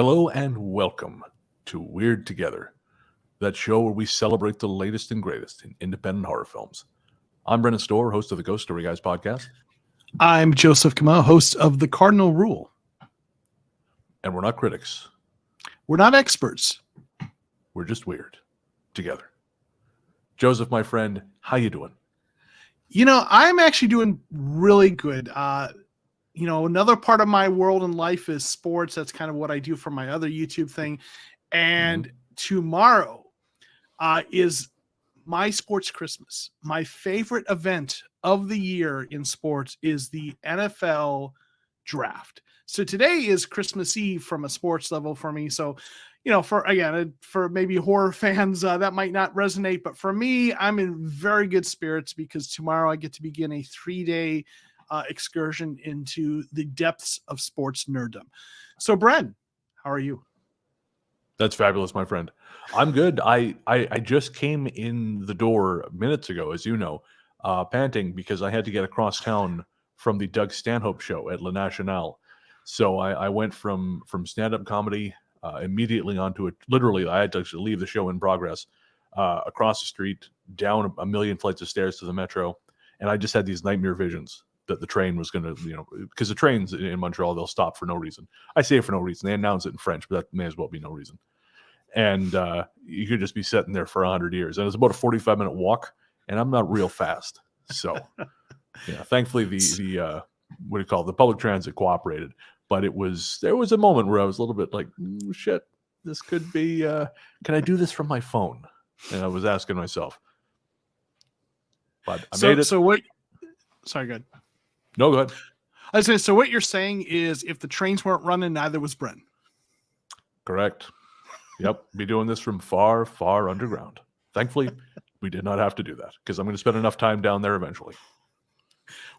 Hello and welcome to Weird Together, that show where we celebrate the latest and greatest in independent horror films. I'm Brennan and Storr, host of the Ghost Story Guys podcast. I'm Joseph Comeau, host of The Cardinal Rule. And we're not critics. We're not experts. We're just weird together. Joseph, my friend, how you doing? You know, I'm actually doing really good. Another part of my world and life is sports. That's kind of what I do for my other YouTube thing. And tomorrow is my sports Christmas. My favorite event of the year in sports is the NFL draft. So today is Christmas Eve from a sports level for me. So, for maybe horror fans, that might not resonate. But for me, I'm in very good spirits because tomorrow I get to begin a 3-day excursion into the depths of sports nerddom. So, Bren, how are you? That's fabulous, my friend. I'm good. I just came in the door minutes ago, as you know, panting because I had to get across town from the Doug Stanhope show at La Nationale. So I went from stand-up comedy immediately onto it. Literally, I had to actually leave the show in progress, across the street, down a million flights of stairs to the metro, and I just had these nightmare visions that the train was going to, because the trains in Montreal, they'll stop for no reason. I say it for no reason. They announce it in French, but that may as well be no reason. And you could just be sitting there for 100 years. And it's about a 45-minute walk, and I'm not real fast. So, thankfully the what do you call it? The public transit cooperated. But there was a moment where I was a little bit like, shit, this could be, can I do this from my phone? And I was asking myself. But I made it. So what? Sorry, go ahead. No, go ahead. I was saying, so what you're saying is if the trains weren't running, neither was Bren. Correct. Yep. Be doing this from far, far underground. Thankfully, we did not have to do that because I'm going to spend enough time down there eventually.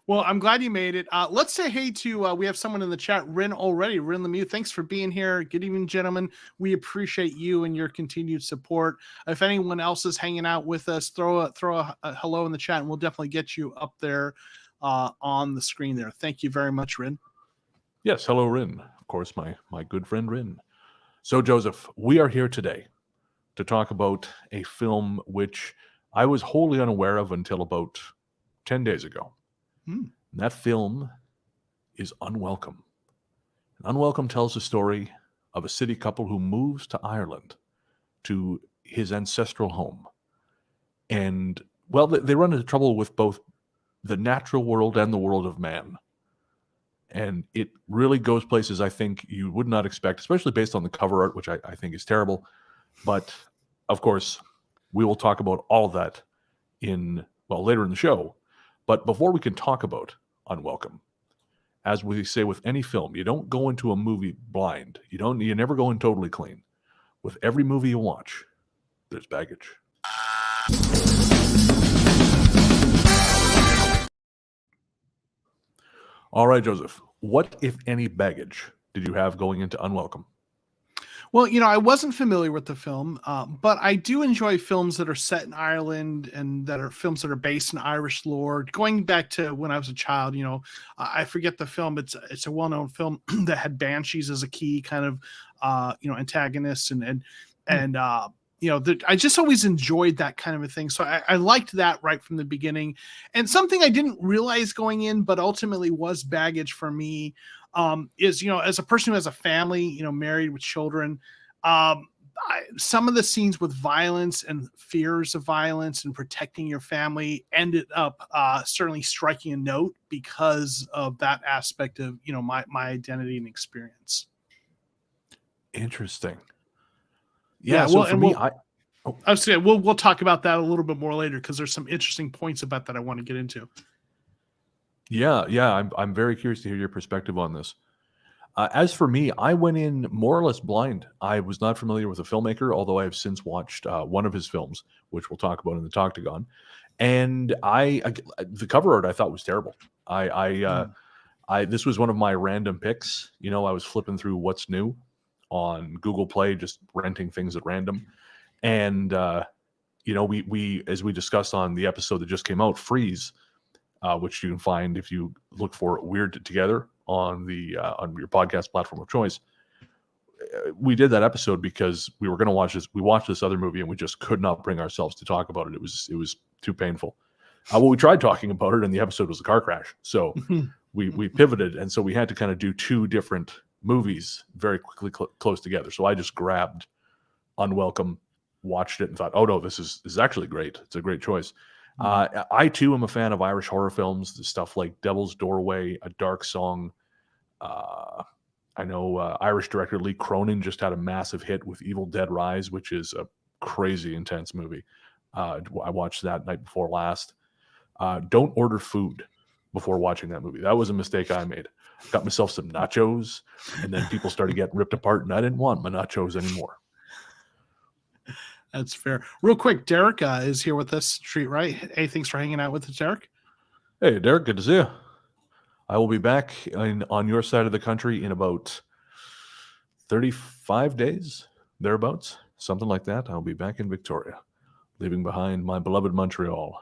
Well, I'm glad you made it. Let's say hey to, we have someone in the chat, Rin already. Rin Lemieux, thanks for being here. Good evening, gentlemen. We appreciate you and your continued support. If anyone else is hanging out with us, throw a hello in the chat and we'll definitely get you up there on the screen there. Thank you very much, Rin. Yes, hello, Rin. Of course, my good friend Rin. So, Joseph, we are here today to talk about a film which I was wholly unaware of until about 10 days ago. And that film is Unwelcome. And Unwelcome tells the story of a city couple who moves to Ireland, to his ancestral home. And, well, they run into trouble with both the natural world and the world of man. And it really goes places I think you would not expect, especially based on the cover art, which I think is terrible. But, of course, we will talk about all of that later in the show. But before we can talk about Unwelcome, as we say with any film, you don't go into a movie blind. You never go in totally clean. With every movie you watch, there's baggage. All right, Joseph, what, if any, baggage did you have going into Unwelcome? Well, I wasn't familiar with the film, but I do enjoy films that are set in Ireland and that are films that are based in Irish lore. Going back to when I was a child, I forget the film. It's a well-known film that had banshees as a key kind of, antagonist I just always enjoyed that kind of a thing. So I liked that right from the beginning. And something I didn't realize going in, but ultimately was baggage for me, is, as a person who has a family, married with children, some of the scenes with violence and fears of violence and protecting your family ended up certainly striking a note because of that aspect of, my identity and experience. Interesting. Yeah, so for me, I was saying we'll talk about that a little bit more later because there's some interesting points about that I want to get into. Yeah, I'm very curious to hear your perspective on this. As for me, I went in more or less blind. I was not familiar with the filmmaker, although I have since watched one of his films, which we'll talk about in the Toctagon. And the cover art I thought was terrible. This was one of my random picks. I was flipping through what's new on Google Play, just renting things at random. And, we as we discussed on the episode that just came out, Freeze, which you can find if you look for Weird Together on your podcast platform of choice. we did that episode because we were going to watch this. We watched this other movie and we just could not bring ourselves to talk about it. It was too painful. Well, we tried talking about it, and the episode was a car crash. So we pivoted, and so we had to kind of do two different movies very quickly close together. So I just grabbed Unwelcome, watched it, and thought, oh no, this is actually great. It's a great choice. I too am a fan of Irish horror films, stuff like Devil's Doorway, A Dark Song. I know Irish director Lee Cronin just had a massive hit with Evil Dead Rise, which is a crazy intense movie. I watched that night before last. Don't order food before watching that movie. That was a mistake I made. Got myself some nachos, and then people started getting ripped apart, and I didn't want my nachos anymore. That's fair. Real quick, Derek is here with us, Street Right. Hey, thanks for hanging out with us, Derek. Hey, Derek, good to see you. I will be back on your side of the country in about 35 days, thereabouts, something like that. I'll be back in Victoria, leaving behind my beloved Montreal,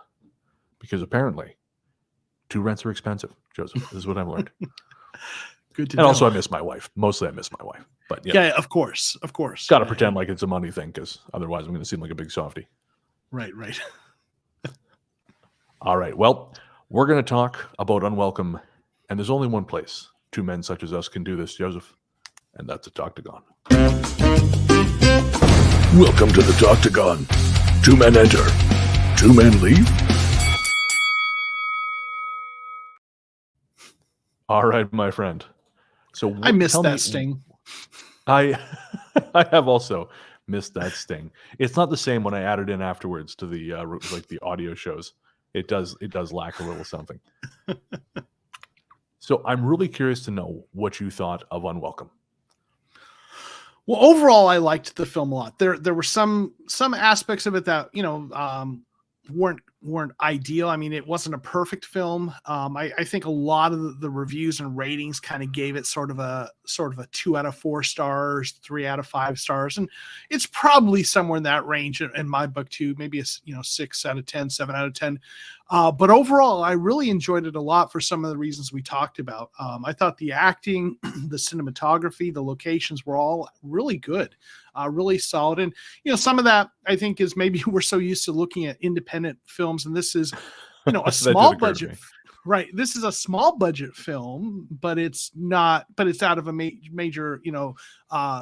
because apparently 2 rents are expensive, Joseph. This is what I've learned. Good to know. And also I miss my wife. Mostly I miss my wife. But yeah, of course. Got to pretend like it's a money thing, because otherwise I'm going to seem like a big softie. Right. All right. Well, we're going to talk about Unwelcome, and there's only one place 2 men such as us can do this, Joseph, and that's at Octagon. Welcome to the Octagon. 2 men enter, 2 men leave. All right, my friend. So I missed that sting. I have also missed that sting. It's not the same when I add it in afterwards to the like the audio shows. It does lack a little something. So I'm really curious to know what you thought of Unwelcome. Well, overall, I liked the film a lot. There were some aspects of it that weren't ideal. I mean, it wasn't a perfect film. I think a lot of the reviews and ratings kind of gave it sort of a 2 out of 4 stars, 3 out of 5 stars, and it's probably somewhere in that range in my book too. Maybe a 6 out of 10, 7 out of 10. But overall, I really enjoyed it a lot for some of the reasons we talked about. I thought the acting, the cinematography, the locations were all really good, really solid. And, some of that I think is maybe we're so used to looking at independent films, and this is, a small budget. Right. This is a small budget film, but it's out of a major,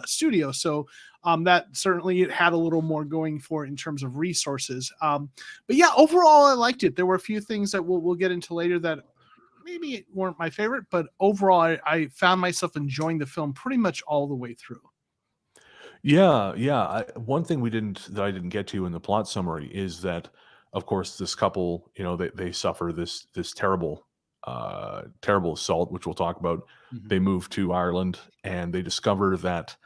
studio. So that certainly it had a little more going for it in terms of resources. But yeah, overall, I liked it. There were a few things that we'll get into later that maybe weren't my favorite, but overall, I found myself enjoying the film pretty much all the way through. Yeah. One thing that I didn't get to in the plot summary is that, of course, this couple, they suffer this terrible assault, which we'll talk about. Mm-hmm. They move to Ireland and they discover that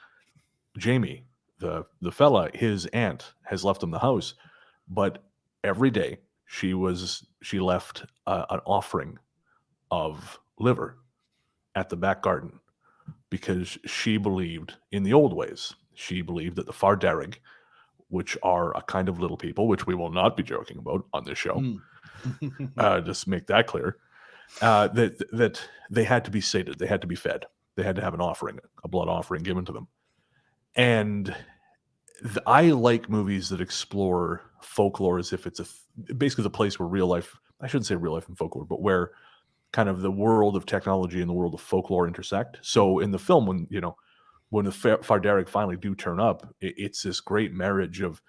Jamie, the fella, his aunt, has left him the house, but every day she left an offering of liver at the back garden, because she believed in the old ways. She believed that the Fardarig, which are a kind of little people, which we will not be joking about on this show, just make that clear, that they had to be sated, they had to be fed, they had to have an offering, a blood offering given to them. And I like movies that explore folklore as if it's basically the place where real life, I shouldn't say real life and folklore, but where kind of the world of technology and the world of folklore intersect. So in the film, when the Fardarig finally do turn up, it's this great marriage of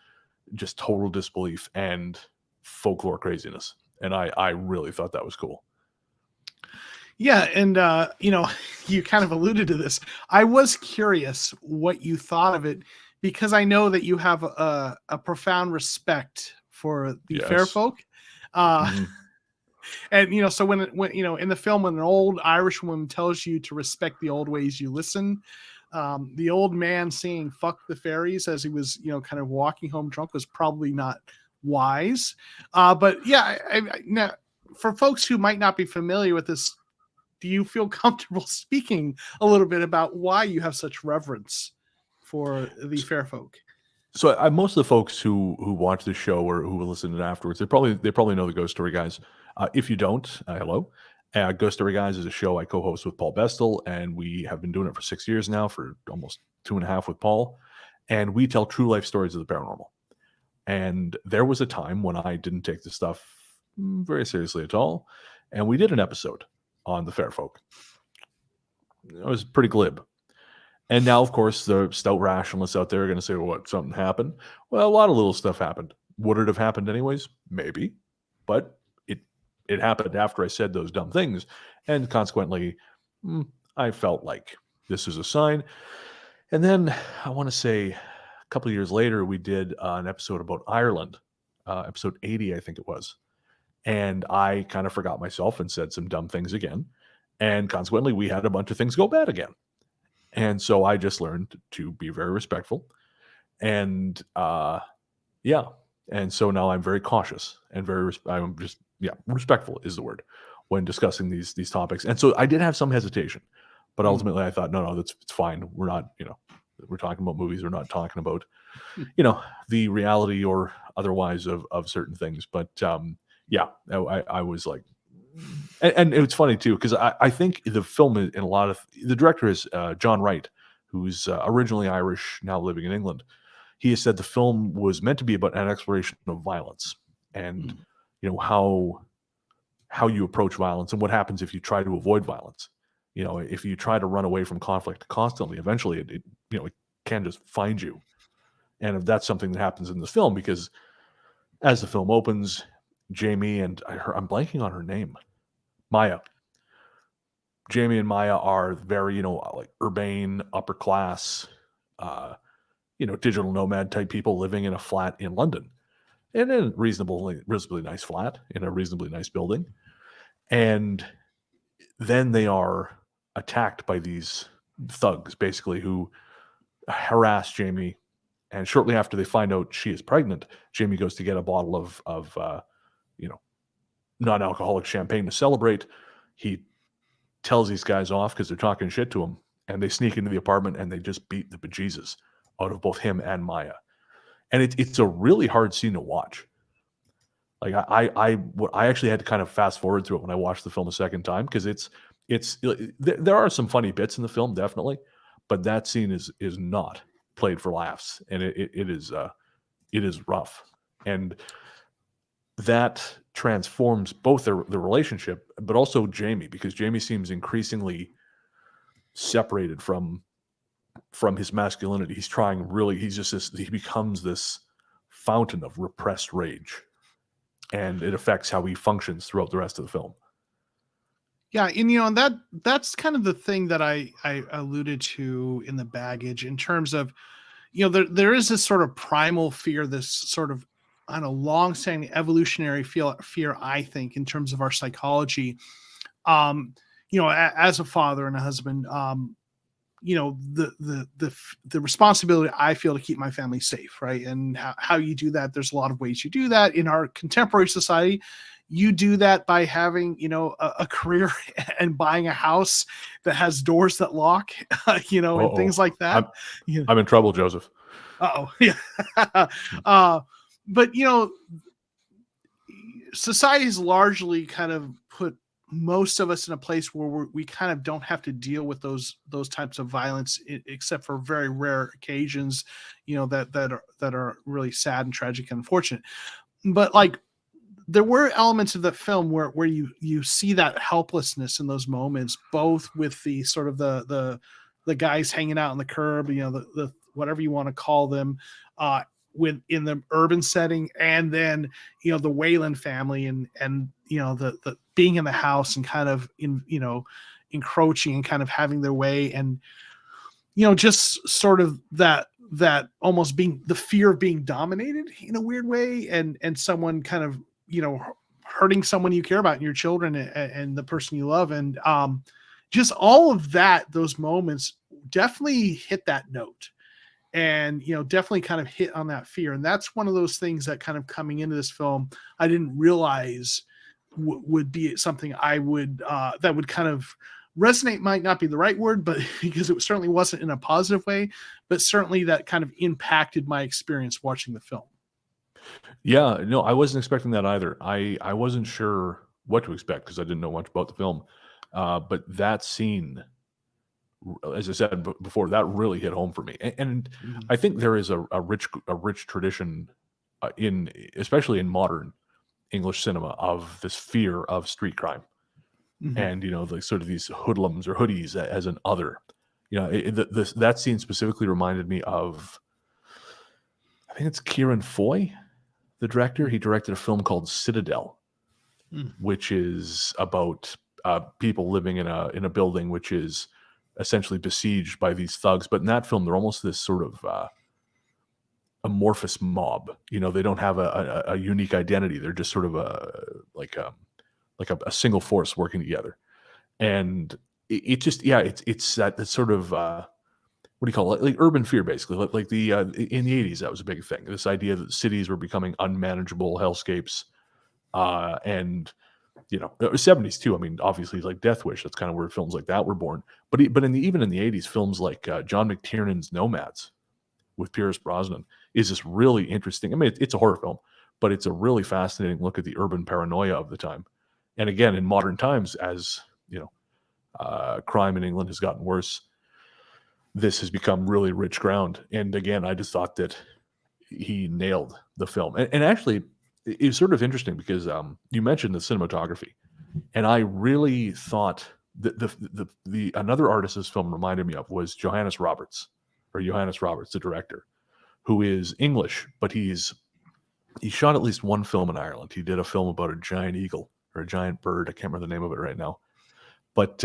just total disbelief and folklore craziness. And I really thought that was cool. Yeah, and you kind of alluded to this. I was curious what you thought of it, because I know that you have a profound respect for the fair folk. And so when in the film, when an old Irish woman tells you to respect the old ways, you listen. The old man saying "fuck the fairies" as he was kind of walking home drunk was probably not wise. But yeah, now, for folks who might not be familiar with this, do you feel comfortable speaking a little bit about why you have such reverence for the fair folk? So most of the folks who watch the show or who will listen to it afterwards, they probably know the Ghost Story guys. If you don't, hello. Ghost Story Guys is a show I co-host with Paul Bestel, and we have been doing it for 6 years now, for almost 2.5 with Paul. And we tell true life stories of the paranormal. And there was a time when I didn't take this stuff very seriously at all. And we did an episode on the fair folk. It was pretty glib. And now, of course, the stout rationalists out there are going to say, well, what, something happened? Well, a lot of little stuff happened. Would it have happened anyways? Maybe. But it happened after I said those dumb things. And consequently, I felt like this is a sign. And then I want to say a couple of years later, we did an episode about Ireland, episode 80, I think it was. And I kind of forgot myself and said some dumb things again. And consequently, we had a bunch of things go bad again. And so I just learned to be very respectful. And yeah. And so now I'm very cautious and respectful is the word when discussing these topics. And so I did have some hesitation, but ultimately I thought, no, it's fine. We're not, we're talking about movies. We're not talking about, the reality or otherwise of certain things. But yeah, I was like, and it's funny too, because I think the film in a lot of, the director is John Wright, who's originally Irish, now living in England. He has said the film was meant to be about an exploration of violence and, how you approach violence and what happens if you try to avoid violence. If you try to run away from conflict constantly, eventually it can just find you. And if that's something that happens in this film, because as the film opens, Jamie and I'm blanking on her name, Maya. Jamie and Maya are very, like urbane, upper class, digital nomad type people living in a flat in London, and in a reasonably nice flat in a reasonably nice building. And then they are attacked by these thugs, basically, who harass Jamie. And shortly after they find out she is pregnant, Jamie goes to get a bottle of non-alcoholic champagne to celebrate. He tells these guys off because they're talking shit to him, and they sneak into the apartment and they just beat the bejesus out of both him and Maya. And it's a really hard scene to watch. Like I actually had to kind of fast forward through it when I watched the film a second time, because there are some funny bits in the film, definitely, but that scene is not played for laughs, and it is rough, and that transforms both the relationship, but also Jamie, because Jamie seems increasingly separated from his masculinity. He's trying really, he becomes this fountain of repressed rage, and it affects how he functions throughout the rest of the film. Yeah, and that's kind of the thing that I alluded to in the baggage, in terms of, there is this sort of primal fear, this sort of, I don't know, long-standing evolutionary fear, I think, in terms of our psychology. As a father and a husband, the responsibility I feel to keep my family safe, right? And how you do that, there's a lot of ways you do that. In our contemporary society, you do that by having, a career and buying a house that has doors that lock, and things like that. I'm in trouble, Joseph. Yeah. But, society's largely kind of put most of us in a place where we kind of don't have to deal with those types of violence, except for very rare occasions, that are really sad and tragic and unfortunate. But like, there were elements of the film where you see that helplessness in those moments, both with the sort of the guys hanging out on the curb, the whatever you want to call them, in the urban setting, and then the Wayland family and the being in the house and kind of encroaching and kind of having their way, and just sort of that almost being the fear of being dominated in a weird way, and someone kind of hurting someone you care about, and your children and the person you love, and just all of that, those moments definitely hit that note. And, definitely kind of hit on that fear. And that's one of those things that kind of coming into this film, I didn't realize would be something I would, that would kind of resonate, might not be the right word, but because it certainly wasn't in a positive way, but certainly that kind of impacted my experience watching the film. Yeah, no, I wasn't expecting that either. I wasn't sure what to expect because I didn't know much about the film. But that scene, as I said before, that really hit home for me. And I think there is a rich tradition especially in modern English cinema of this fear of street crime. And the sort of these hoodlums or hoodies as an other. That scene specifically reminded me of, I think it's Kieran Foy, the director. He directed a film called Citadel, which is about people living in a building which is essentially besieged by these thugs. But in that film, they're almost this sort of amorphous mob. They don't have a unique identity. They're just sort of a single force working together. And it's that sort of what do you call it? Like urban fear, basically. Like the in the 80s, that was a big thing. This idea that cities were becoming unmanageable hellscapes, and 70s too. I mean, obviously, like Death Wish. That's kind of where films like that were born. But even in the 80s, films like John McTiernan's Nomads with Pierce Brosnan is this really interesting. I mean, it's a horror film, but it's a really fascinating look at the urban paranoia of the time. And again, in modern times, as crime in England has gotten worse, this has become really rich ground. And again, I just thought that he nailed the film. And actually, it was sort of interesting because you mentioned the cinematography, and I really thought that the another artist this film reminded me of was Johannes Roberts, the director, who is English, but he shot at least one film in Ireland. He did a film about a giant eagle or a giant bird. I can't remember the name of it right now. But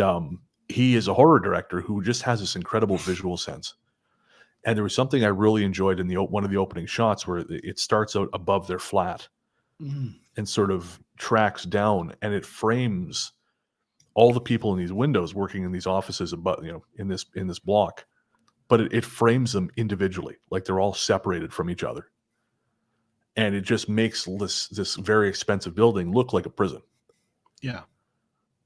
he is a horror director who just has this incredible visual sense. And there was something I really enjoyed in one of the opening shots where it starts out above their flat and sort of tracks down, and it frames all the people in these windows working in these offices above, in this block. But it frames them individually, like they're all separated from each other. And it just makes this very expensive building look like a prison. Yeah.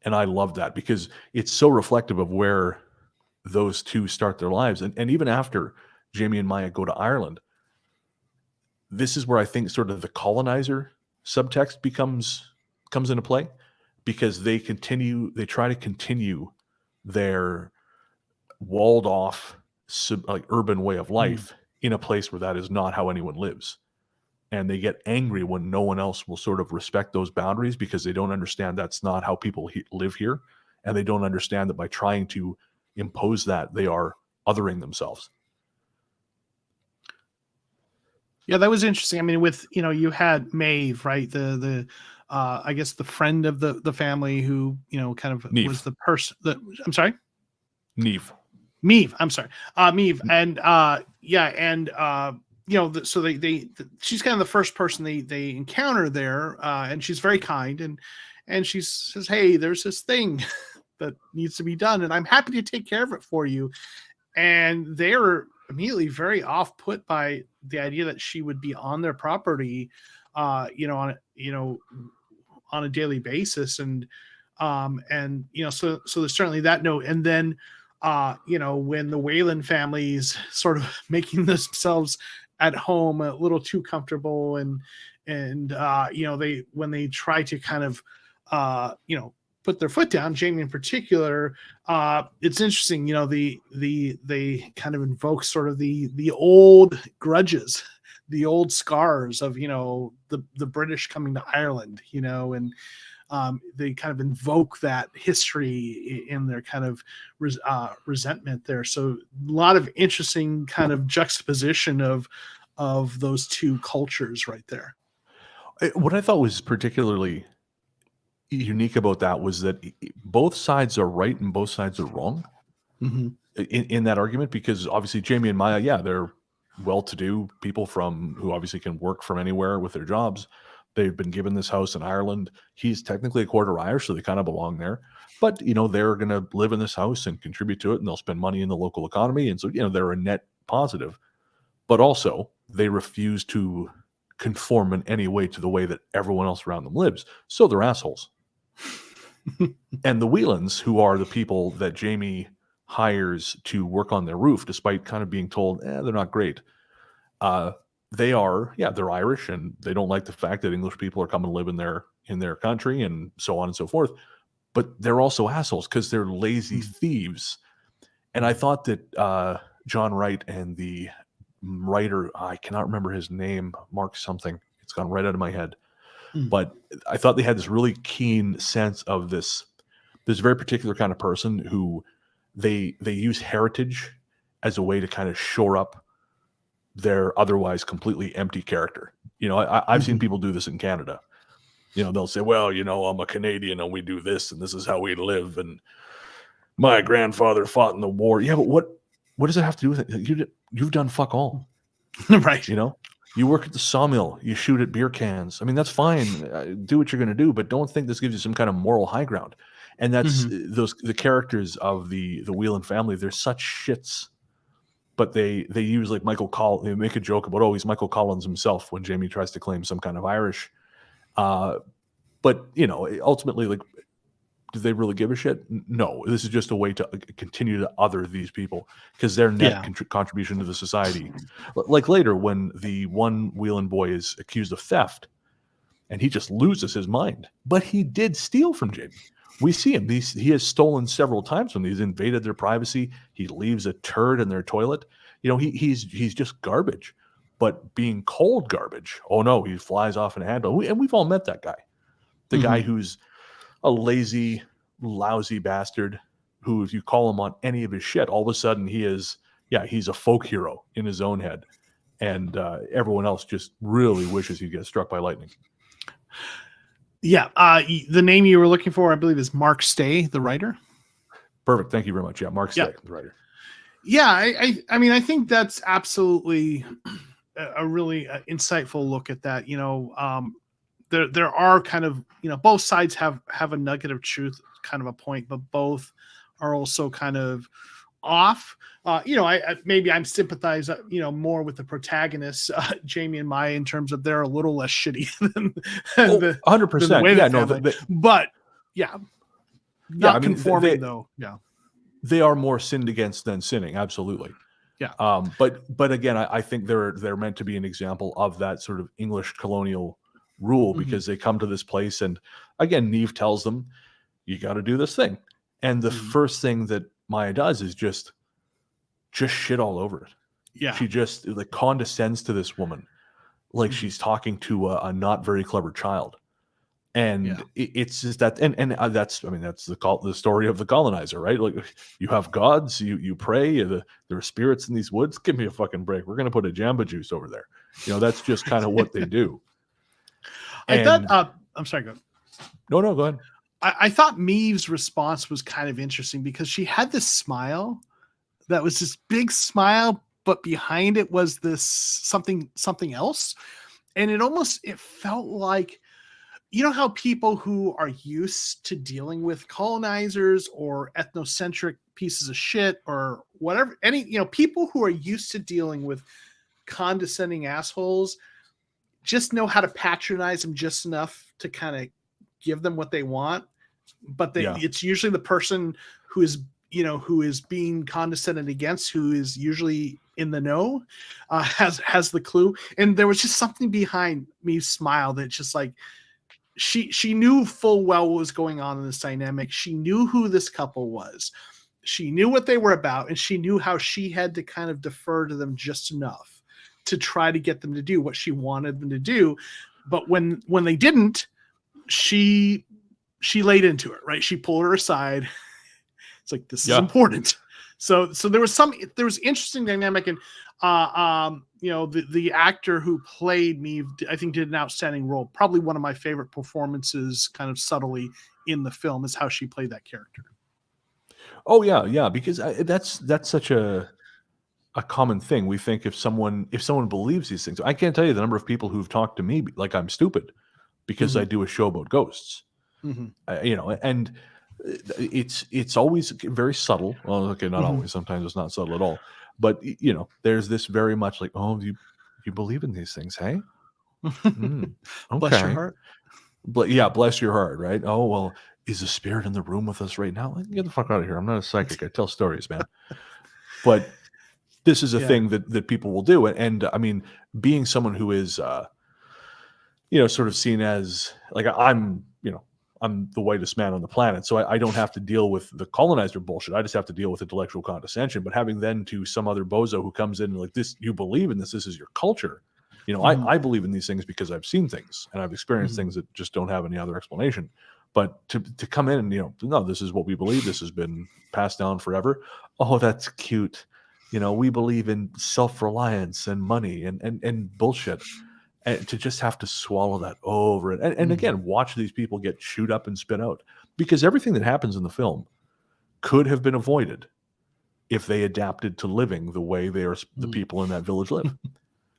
And I love that because it's so reflective of where those two start their lives. And even after Jamie and Maya go to Ireland, this is where I think sort of the colonizer subtext comes into play, because they try to continue their walled off urban way of life in a place where that is not how anyone lives. And they get angry when no one else will sort of respect those boundaries because they don't understand that's not how people live here. And they don't understand that by trying to impose that, they are othering themselves. Yeah, that was interesting. I mean, with, you had Maeve, right? The I guess the friend of the family who, kind of Neve. Was the person that, I'm sorry? Neve. I'm sorry. Maeve. And so she's kind of the first person they encounter there, and she's very kind, and she says, "Hey, there's this thing that needs to be done, and I'm happy to take care of it for you." And they're immediately very off put by the idea that she would be on their property, on a daily basis, and so there's certainly that note, and then. When the Whalen family's sort of making themselves at home a little too comfortable, and when they try to kind of put their foot down, Jamie in particular, it's interesting, they kind of invoke sort of the old grudges, the old scars of the British coming to Ireland, and they kind of invoke that history in their kind of resentment there. So a lot of interesting kind of juxtaposition of those two cultures right there. What I thought was particularly unique about that was that both sides are right and both sides are wrong in that argument, because obviously Jamie and Maya, they're well-to-do people who obviously can work from anywhere with their jobs. They've been given this house in Ireland. He's technically a quarter Irish, so they kind of belong there. But, they're going to live in this house and contribute to it, and they'll spend money in the local economy. And so, they're a net positive. But also, they refuse to conform in any way to the way that everyone else around them lives. So they're assholes. And the Whelans, who are the people that Jamie hires to work on their roof, despite kind of being told, they're not great. they're Irish, and they don't like the fact that English people are coming to live in their country, and so on and so forth. But they're also assholes because they're lazy thieves. And I thought that John Wright and the writer, I cannot remember his name, Mark something, it's gone right out of my head. But I thought they had this really keen sense of this very particular kind of person who they use heritage as a way to kind of shore up their otherwise completely empty character. You know, I've seen people do this in Canada. You know, they'll say, well, you know, I'm a Canadian and we do this and this is how we live. And my grandfather fought in the war. Yeah, but what does it have to do with it? You've done fuck all. Right. You know, you work at the sawmill, you shoot at beer cans. I mean, that's fine. Do what you're going to do, but don't think this gives you some kind of moral high ground. And that's the characters of the Whelan family. They're such shits, but they use like Michael Collins. They make a joke about, oh, he's Michael Collins himself when Jamie tries to claim some kind of Irish. But you know, ultimately, like, do they really give a shit? No, this is just a way to continue to other these people because their net contribution to the society. Like later, when the one Whelan boy is accused of theft, and he just loses his mind, but he did steal from Jamie. We see him. He has stolen several times when he's invaded their privacy. He leaves a turd in their toilet. You know, he's just garbage. But being cold garbage, oh no, he flies off in a handball. And we've all met that guy. The guy who's a lazy, lousy bastard who, if you call him on any of his shit, all of a sudden he's a folk hero in his own head. And everyone else just really wishes he'd get struck by lightning. Yeah. The name you were looking for, I believe, is Mark Stay, the writer. Perfect. Thank you very much. Yeah, Mark Stay, the writer. Yeah, I mean, I think that's absolutely a really insightful look at that. You know, there are kind of, you know, both sides have a nugget of truth, kind of a point, but both are also kind of off. You know, maybe I'm sympathize, you know, more with the protagonists, Jamie and Maya, in terms of they're a little less shitty than 100%. Yeah, no, but yeah, not conforming though. Yeah, they are more sinned against than sinning. Absolutely. Yeah. But again, I think they're meant to be an example of that sort of English colonial rule because they come to this place and again, Neve tells them, you got to do this thing. And the first thing that Maya does is just shit all over it. Yeah. She just like condescends to this woman like she's talking to a not very clever child. And it's just that, and that's the story of the colonizer, right? Like, you have gods, you pray, there are spirits in these woods. Give me a fucking break. We're going to put a Jamba Juice over there. You know, that's just kind of what they do. I thought, I'm sorry, go ahead. No, go ahead. I thought Maeve's response was kind of interesting because she had this smile that was this big smile, but behind it was this something else. And it felt like, you know how people who are used to dealing with colonizers or ethnocentric pieces of shit or whatever, people who are used to dealing with condescending assholes just know how to patronize them just enough to kind of give them what they want. But it's usually the person who is being condescended against, who is usually in the know, has the clue. And there was just something behind Maeve's smile that just like, she knew full well what was going on in this dynamic. She knew who this couple was. She knew what they were about, and she knew how she had to kind of defer to them just enough to try to get them to do what she wanted them to do. But when they didn't, she laid into it, right? She pulled her aside. It's like, this is important. So there was interesting dynamic, and the actor who played Maeve, I think, did an outstanding role. Probably one of my favorite performances, kind of subtly in the film, is how she played that character. Oh yeah, because that's such a common thing. We think if someone believes these things, I can't tell you the number of people who've talked to me like I'm stupid because I do a show about ghosts. And it's always very subtle. Well, okay, not always. Sometimes it's not subtle at all. But there's this very much like, oh, you believe in these things, hey? Okay. Bless your heart. Bless your heart, right? Oh, well, is the spirit in the room with us right now? Get the fuck out of here. I'm not a psychic. I tell stories, man. But this is a thing that people will do. And I mean, being someone who is, sort of seen as like I'm the whitest man on the planet, so I don't have to deal with the colonizer bullshit. I just have to deal with intellectual condescension. But having then to some other bozo who comes in and like, this, you believe in this is your culture. I believe in these things because I've seen things and I've experienced things that just don't have any other explanation. But to come in and, no, this is what we believe. This has been passed down forever. Oh, that's cute. We believe in self-reliance and money and bullshit. And to just have to swallow that over and again, watch these people get chewed up and spit out, because everything that happens in the film could have been avoided if they adapted to living the way the people in that village live.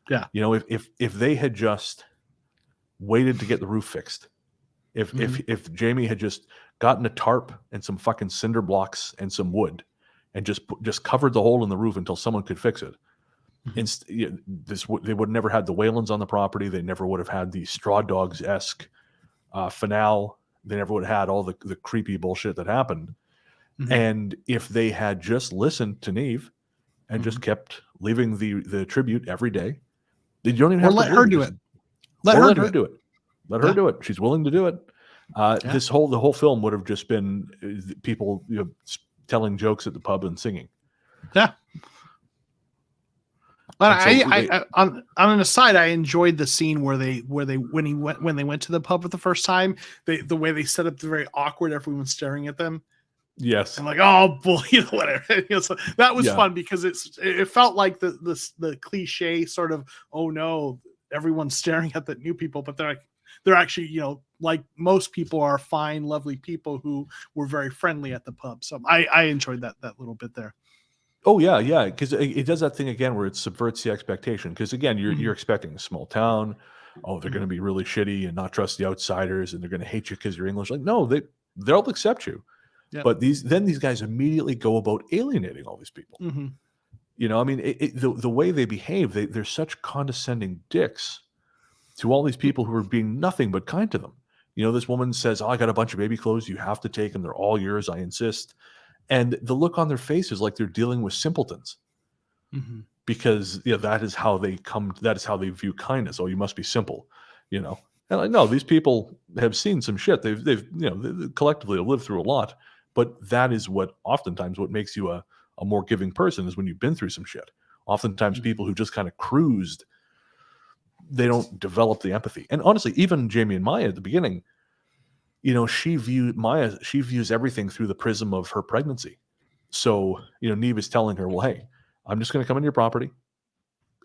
Yeah. If they had just waited to get the roof fixed, if Jamie had just gotten a tarp and some fucking cinder blocks and some wood and just covered the hole in the roof until someone could fix it, they would never had the Whalens on the property. They never would have had the Straw Dogs-esque finale. They never would have had all the creepy bullshit that happened. And if they had just listened to Neve and just kept leaving the tribute every day, you don't even have to let her do it. Let her do it. Let her do it. She's willing to do it. The whole film would have just been people telling jokes at the pub and singing. Yeah. But on an aside, I enjoyed the scene when they went to the pub for the first time. The way they set up the very awkward, everyone staring at them. Yes, I'm like, oh boy, whatever. So that was fun because it felt like the cliche sort of, oh no, everyone's staring at the new people, but they're actually like most people are fine, lovely people who were very friendly at the pub. So I enjoyed that little bit there. Oh yeah, because it does that thing again where it subverts the expectation. Because again, you're expecting a small town. Oh, they're going to be really shitty and not trust the outsiders, and they're going to hate you because you're English. Like, no, they'll accept you. Yeah. But these guys immediately go about alienating all these people. I mean, the way they behave, they're such condescending dicks to all these people who are being nothing but kind to them. This woman says, "Oh, I got a bunch of baby clothes. You have to take them. They're all yours. I insist." And the look on their face is like they're dealing with simpletons, because that is how they come. That is how they view kindness. Oh, you must be simple, And like, no, these people have seen some shit. They've they collectively have lived through a lot. But that is oftentimes what makes you a more giving person, is when you've been through some shit. Oftentimes, people who just kind of cruised, they don't develop the empathy. And honestly, even Jamie and Maya at the beginning, she views everything through the prism of her pregnancy. So, Neve is telling her, well, hey, I'm just going to come into your property.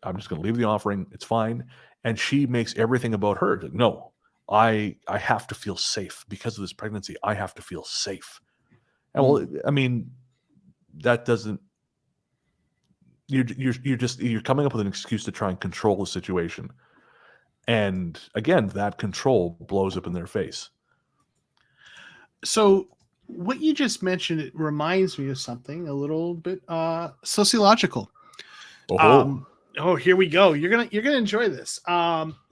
I'm just going to leave the offering. It's fine. And she makes everything about her. No, I have to feel safe because of this pregnancy. I have to feel safe. And well, I mean, that doesn't, you're coming up with an excuse to try and control the situation. And again, that control blows up in their face. So what you just mentioned, it reminds me of something a little bit sociological. Here we go. You're gonna enjoy this.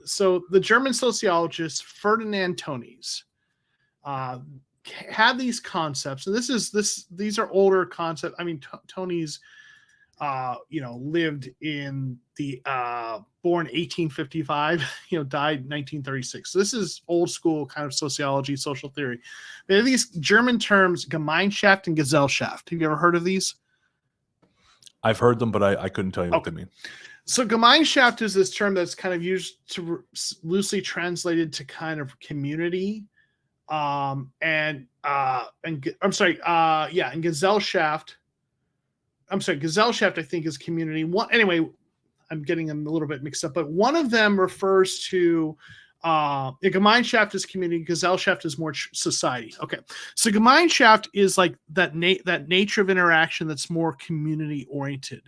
So the German sociologist Ferdinand Tönnies had these concepts, and these are older concepts. I mean, Tönnies lived in the born 1855, died 1936. So this is old school kind of sociology, social theory. There are these German terms, Gemeinschaft and Gesellschaft. Have you ever heard of these? I've heard them, but I couldn't tell you what they mean. So Gemeinschaft is this term that's kind of used to loosely translated to kind of community. And Gesellschaft. Gesellschaft, I think, is community. Anyway, I'm getting them a little bit mixed up, but one of them refers to Gemeinschaft is community, Gesellschaft is more society. Okay, so Gemeinschaft is like that nature of interaction that's more community oriented.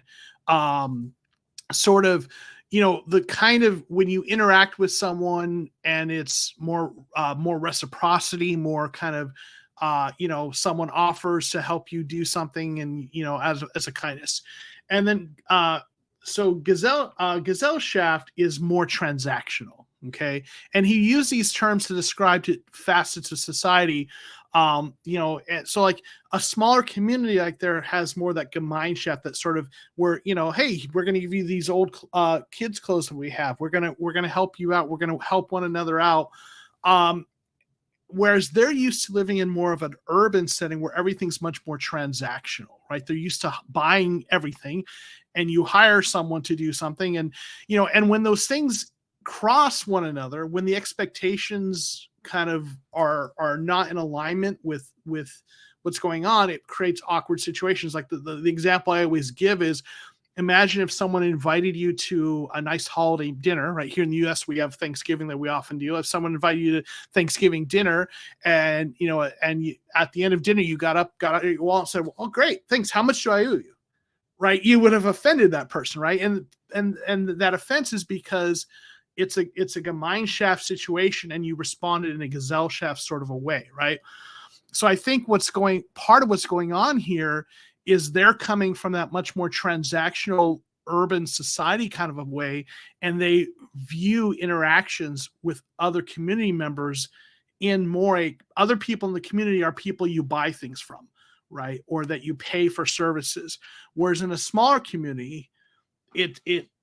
Sort of, the kind of when you interact with someone and it's more reciprocity, more kind of someone offers to help you do something and, as a kindness. And then, so Gesellschaft is more transactional. Okay. And he used these terms to describe facets of society. So like a smaller community like there has more that Gemeinschaft, that sort of where, hey, we're going to give you these old kids clothes that we have. We're going to help you out. We're going to help one another out. Whereas they're used to living in more of an urban setting where everything's much more transactional, right? They're used to buying everything, and you hire someone to do something. And, and when those things cross one another, when the expectations kind of are not in alignment with what's going on, it creates awkward situations. Like the example I always give is, imagine if someone invited you to a nice holiday dinner. Right here in the US, we have Thanksgiving that we often do. If someone invited you to Thanksgiving dinner, and at the end of dinner, you got out your wallet and said, well, great, thanks, how much do I owe you? Right? You would have offended that person, right? And that offense is because it's a Gemeinschaft situation, and you responded in a Gesellschaft sort of a way, right? So I think part of what's going on here is they're coming from that much more transactional urban society kind of a way, and they view interactions with other community members in more other people in the community are people you buy things from, right? Or that you pay for services. Whereas in a smaller community,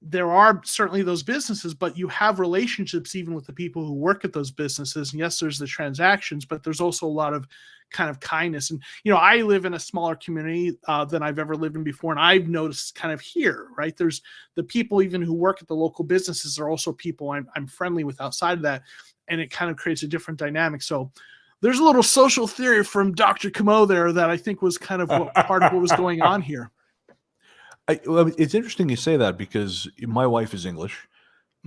there are certainly those businesses, but you have relationships even with the people who work at those businesses. And yes, there's the transactions, but there's also a lot of kind of kindness. And, I live in a smaller community than I've ever lived in before. And I've noticed kind of here, right? There's the people even who work at the local businesses are also people I'm friendly with outside of that. And it kind of creates a different dynamic. So there's a little social theory from Dr. Comeau there that I think was kind of part of what was going on here. Well, it's interesting you say that, because my wife is English,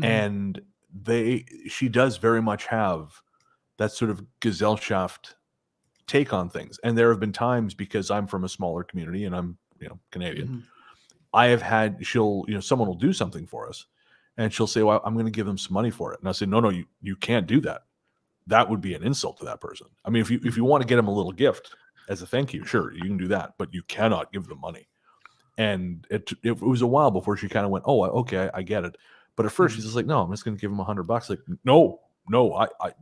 and she does very much have that sort of Gesellschaft take on things. And there have been times, because I'm from a smaller community and I'm Canadian, I have had someone will do something for us, and she'll say, well, I'm going to give them some money for it, and I say, no, you can't do that. That would be an insult to that person. I mean, if you want to get them a little gift as a thank you, sure, you can do that, but you cannot give them money. And it was a while before she kind of went, oh, okay, I get it. But at first she's just like, no, I'm just going to give him $100. Like, no,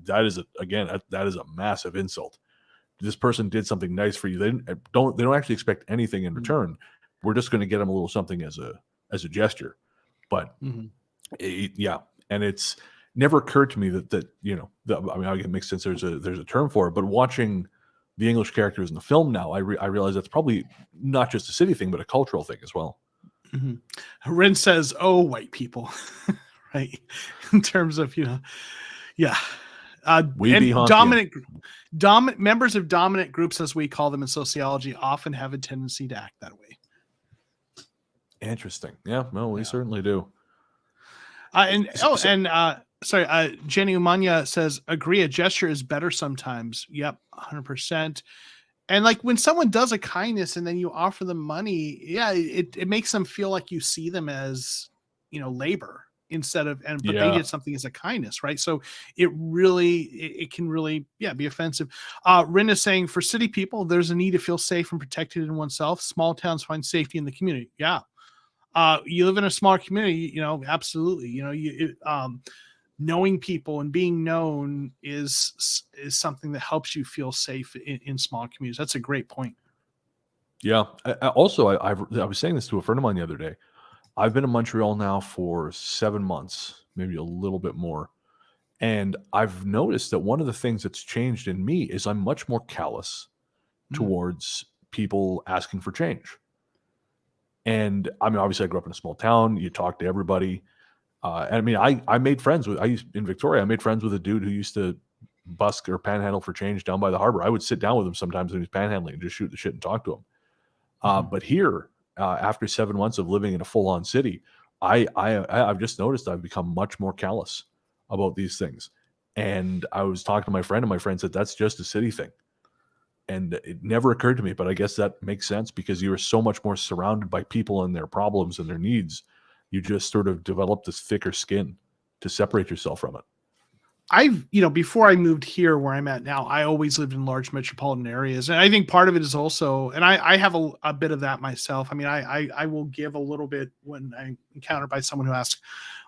that is that is a massive insult. This person did something nice for you. They don't actually expect anything in return. We're just going to get them a little something as a gesture. But yeah, and it's never occurred to me that I get mixed sense. There's a term for it, but watching the English characters in the film now, I realize that's probably not just a city thing, but a cultural thing as well. Rin says, "Oh, white people," right? In terms of yeah. Dominant members of dominant groups, as we call them in sociology, often have a tendency to act that way. Interesting. Yeah, no, we certainly do. Sorry, Jenny Umanya says, agree, a gesture is better sometimes. Yep, 100%. And like when someone does a kindness and then you offer them money, yeah, it makes them feel like you see them as, labor instead of, but they did something as a kindness, right? So it can really, be offensive. Rin is saying, for city people, there's a need to feel safe and protected in oneself. Small towns find safety in the community. Yeah. You live in a smaller community, absolutely, knowing people and being known is something that helps you feel safe in small communities. That's a great point. Yeah. I was saying this to a friend of mine the other day. I've been in Montreal now for 7 months, maybe a little bit more. And I've noticed that one of the things that's changed in me is I'm much more callous towards people asking for change. And I mean, obviously I grew up in a small town. You talk to everybody. I made friends in Victoria, I made friends with a dude who used to busk or panhandle for change down by the harbor. I would sit down with him sometimes when he was panhandling and just shoot the shit and talk to him. But here, after 7 months of living in a full-on city, I've just noticed I've become much more callous about these things. And I was talking to my friend, and my friend said, that's just a city thing. And it never occurred to me, but I guess that makes sense, because you are so much more surrounded by people and their problems and their needs. You just sort of develop this thicker skin to separate yourself from it. Before I moved here where I'm at now, I always lived in large metropolitan areas. And I think part of it is also, and I have a bit of that myself. I mean, I will give a little bit when I'm encountered by someone who asks,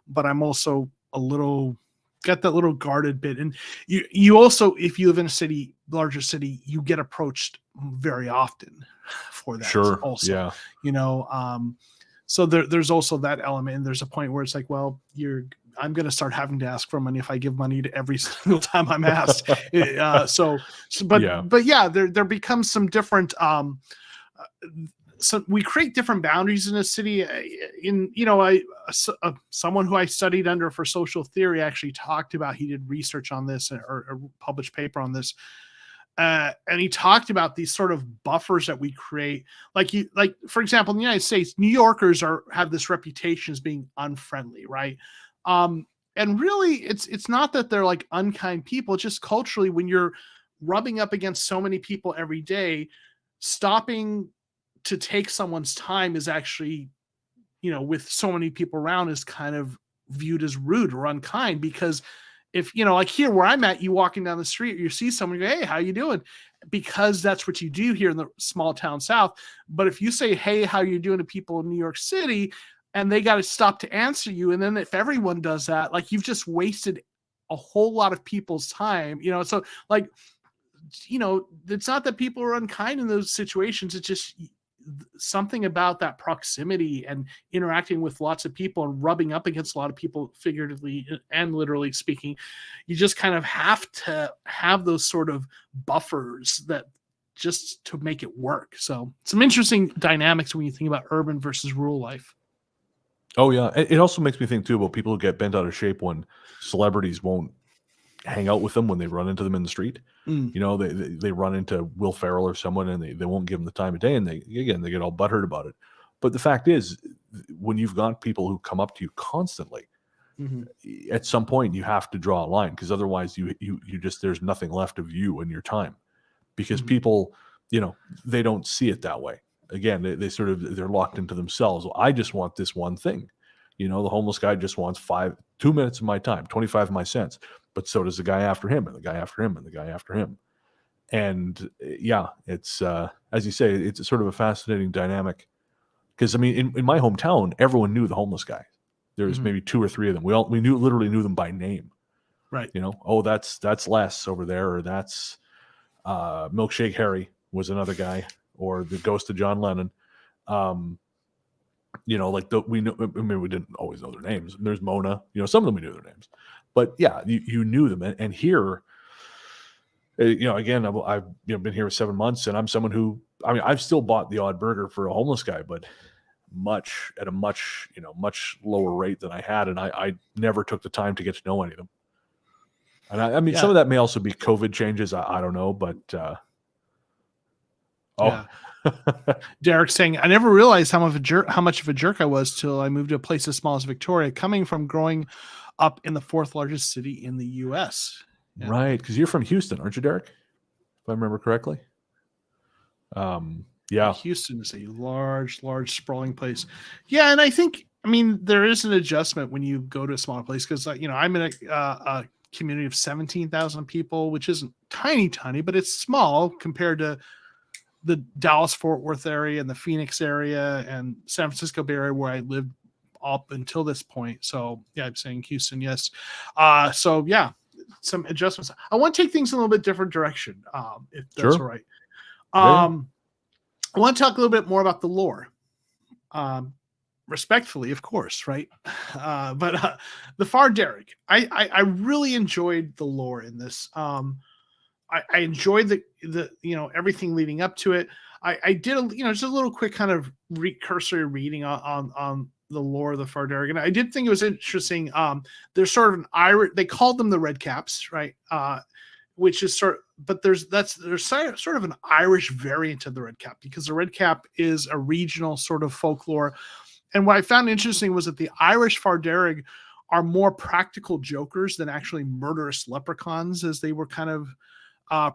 but I'm also a little got that little guarded bit. And you also, if you live in a city, larger city, you get approached very often for that. Sure. Also, Yeah. you know, so there's also that element. And there's a point where it's like, well, I'm going to start having to ask for money if I give money to every single time I'm asked. But yeah, there becomes some different, so we create different boundaries in a city. Someone who I studied under for social theory actually talked about, he did research on this or published paper on this. And he talked about these sort of buffers that we create. Like for example, in the United States, New Yorkers have this reputation as being unfriendly, right? And really it's not that they're like unkind people. It's just culturally, when you're rubbing up against so many people every day, stopping to take someone's time is actually, with so many people around, is kind of viewed as rude or unkind. Because if, like here where I'm at, you walking down the street, you see someone, you go, hey, how you doing? Because that's what you do here in the small town South. But if you say, hey, how you doing to people in New York City, and they got to stop to answer you, and then if everyone does that, like, you've just wasted a whole lot of people's time, so like, it's not that people are unkind in those situations. It's just something about that proximity and interacting with lots of people and rubbing up against a lot of people, figuratively and literally speaking. You just kind of have to have those sort of buffers that just to make it work. So some interesting dynamics when you think about urban versus rural life. Oh yeah. It also makes me think too about people who get bent out of shape when celebrities won't hang out with them when they run into them in the street. They run into Will Ferrell or someone, and they won't give them the time of day, and they get all butthurt about it. But the fact is, when you've got people who come up to you constantly, at some point you have to draw a line, because otherwise you just, there's nothing left of you and your time, because people, they don't see it that way. Again, they're locked into themselves. Well, I just want this one thing. The homeless guy just wants 2 minutes of my time, 25 of my cents. But so does the guy after him, and the guy after him, and the guy after him. And yeah, it's, as you say, it's sort of a fascinating dynamic. Because, I mean, in my hometown, everyone knew the homeless guy. There was maybe 2 or 3 of them. We literally knew them by name. Right. Oh, that's Les over there, or that's Milkshake Harry was another guy, or the ghost of John Lennon. We know. I mean, we didn't always know their names. There's Mona. Some of them we knew their names, but yeah, you knew them. And here, again, I've been here 7 months, and I'm someone who, I mean, I've still bought the odd burger for a homeless guy, but at a much lower rate than I had, and I never took the time to get to know any of them. And I mean, some of that may also be COVID changes. I don't know, but yeah. Derek's saying, I never realized how much of a jerk I was till I moved to a place as small as Victoria, coming from growing up in the 4th largest city in the U.S. Yeah. Right, because you're from Houston, aren't you, Derek? If I remember correctly. Yeah. Houston is a large, sprawling place. Yeah, and I think, I mean, there is an adjustment when you go to a smaller place, because I'm in a community of 17,000 people, which isn't tiny, but it's small compared to the Dallas-Fort Worth area and the Phoenix area and San Francisco Bay Area, where I lived up until this point. So yeah, I'm saying Houston, yes. So yeah, some adjustments. I want to take things in a little bit different direction, if that's all right. I want to talk a little bit more about the lore. Respectfully, of course, right? But the Far Derek, I really enjoyed the lore in this. I enjoyed the everything leading up to it. I did just a little quick kind of cursory reading on the lore of the Far Derek, and I did think it was interesting. There's sort of an Irish, they called them the Red Caps, right? Which is but there's sort of an Irish variant of the Red Cap, because the Red Cap is a regional sort of folklore. And what I found interesting was that the Irish Far Derek are more practical jokers than actually murderous leprechauns, as they were kind of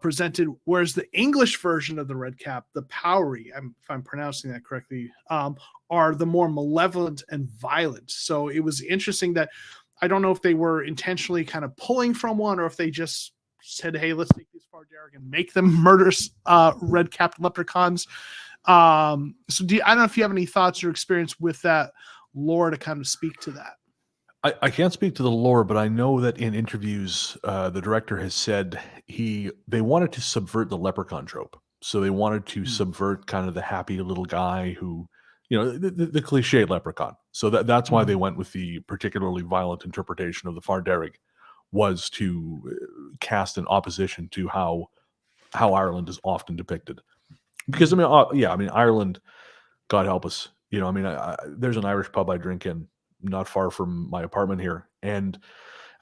presented, whereas the English version of the Red Cap, the Powery, if I'm pronouncing that correctly, are the more malevolent and violent. So it was interesting that, I don't know if they were intentionally kind of pulling from one, or if they just said, hey, let's take these Far Derek and make them murderous red-capped leprechauns. I don't know if you have any thoughts or experience with that lore to kind of speak to that. I can't speak to the lore, but I know that in interviews, the director has said they wanted to subvert the leprechaun trope. So they wanted to Mm. subvert kind of the happy little guy who, the cliche leprechaun. So that's why they went with the particularly violent interpretation of the Farderig, was to cast an opposition to how Ireland is often depicted. Because I mean Ireland, God help us, there's an Irish pub I drink in not far from my apartment here, and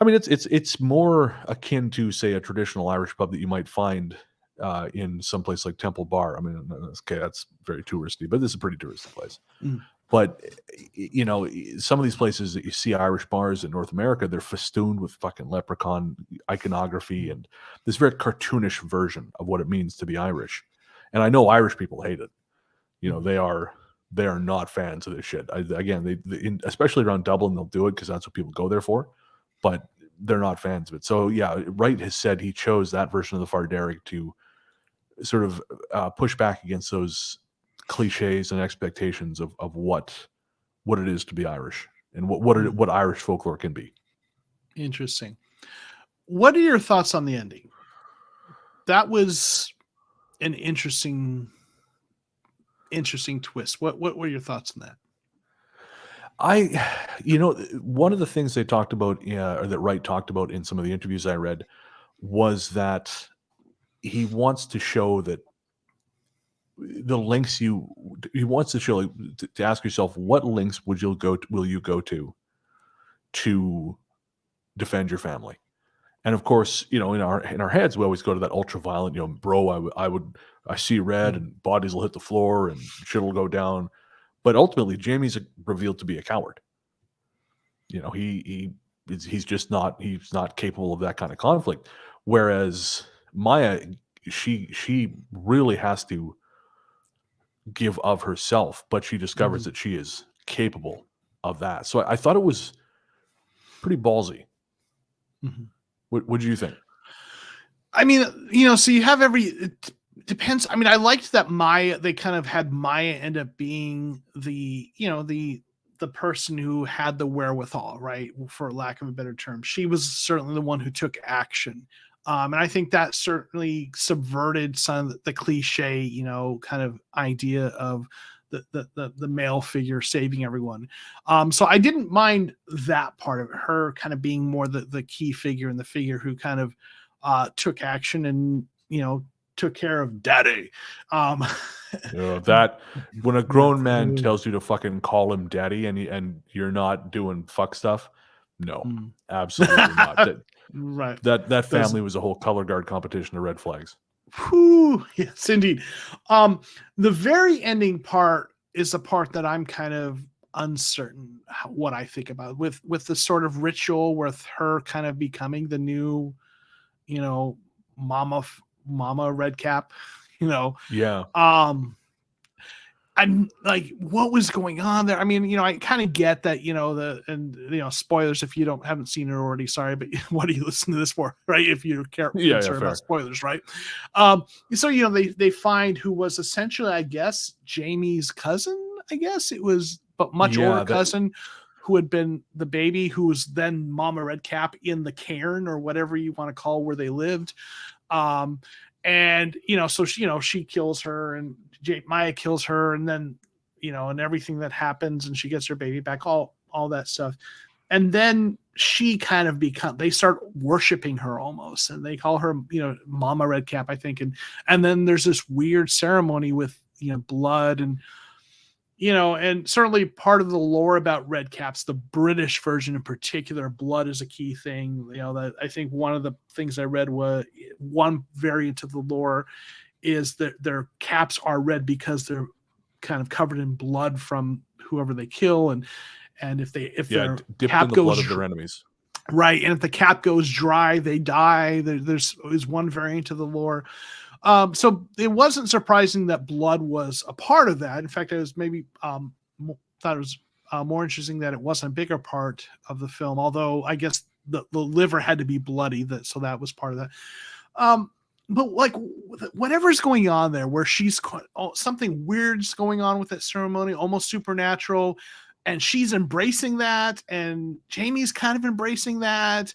I mean it's more akin to, say, a traditional Irish pub that you might find in some place like Temple Bar. I mean, okay, that's very touristy, but this is a pretty touristy place. Mm. But some of these places that you see Irish bars in North America, they're festooned with fucking leprechaun iconography and this very cartoonish version of what it means to be Irish. And I know Irish people hate it. They are not fans of this shit. Especially around Dublin, they'll do it because that's what people go there for. But they're not fans of it. So yeah, Wright has said he chose that version of the Farderig to sort of push back against those cliches and expectations of what it is to be Irish and what Irish folklore can be. Interesting. What are your thoughts on the ending? That was an interesting twist. What were your thoughts on that? One of the things they talked about, or that Wright talked about in some of the interviews I read, was that he wants to show that the lengths he wants to show, to ask yourself, what lengths will you go to defend your family? And of course, in our heads, we always go to that ultra violent, bro, I see red and bodies will hit the floor and shit will go down. But ultimately, Jamie's revealed to be a coward. He's just not capable of that kind of conflict. Whereas Maya, she really has to give of herself, but she discovers that she is capable of that. So I thought it was pretty ballsy. What do you think? I mean, so you have it depends. I mean, I liked that they kind of had Maya end up being the person who had the wherewithal, right? For lack of a better term. She was certainly the one who took action. And I think that certainly subverted some of the cliche, kind of idea of the male figure saving everyone. So I didn't mind that part of it, her kind of being more the key figure and the figure who kind of took action and, took care of daddy. That when a grown man tells you to fucking call him daddy and you're not doing fuck stuff, no, absolutely not. Right. That family was a whole color guard competition of red flags. Whew, yes, indeed. The very ending part is the part that I'm kind of uncertain what I think about with the sort of ritual with her kind of becoming the new, mama Redcap, Yeah. I'm like, what was going on there? I mean, I kind of get that, spoilers if you haven't seen it already. Sorry, but what do you listen to this for, right? If you care concerned about spoilers, right? So they find who was essentially, I guess, Jamie's cousin. I guess it was, but much older cousin who had been the baby, who was then Mama Redcap in the cairn or whatever you want to call where they lived. And so she kills her and Maya kills her, and then and everything that happens, and she gets her baby back, all that stuff. And then she kind of they start worshiping her almost, and they call her Mama Redcap, I think. And then there's this weird ceremony with blood and and certainly part of the lore about Redcaps, the British version in particular, blood is a key thing. That I think one of the things I read was one variant of the lore is that their caps are red because they're kind of covered in blood from whoever they kill, and if their cap goes blood of their enemies, right, and if the cap goes dry, they die. There's one variant of the lore. So it wasn't surprising that blood was a part of that. In fact, I was maybe thought it was more interesting that it wasn't a bigger part of the film, although I guess the liver had to be bloody, so that was part of that. But like whatever's going on there, where something weird's going on with that ceremony, almost supernatural, and she's embracing that, and Jamie's kind of embracing that.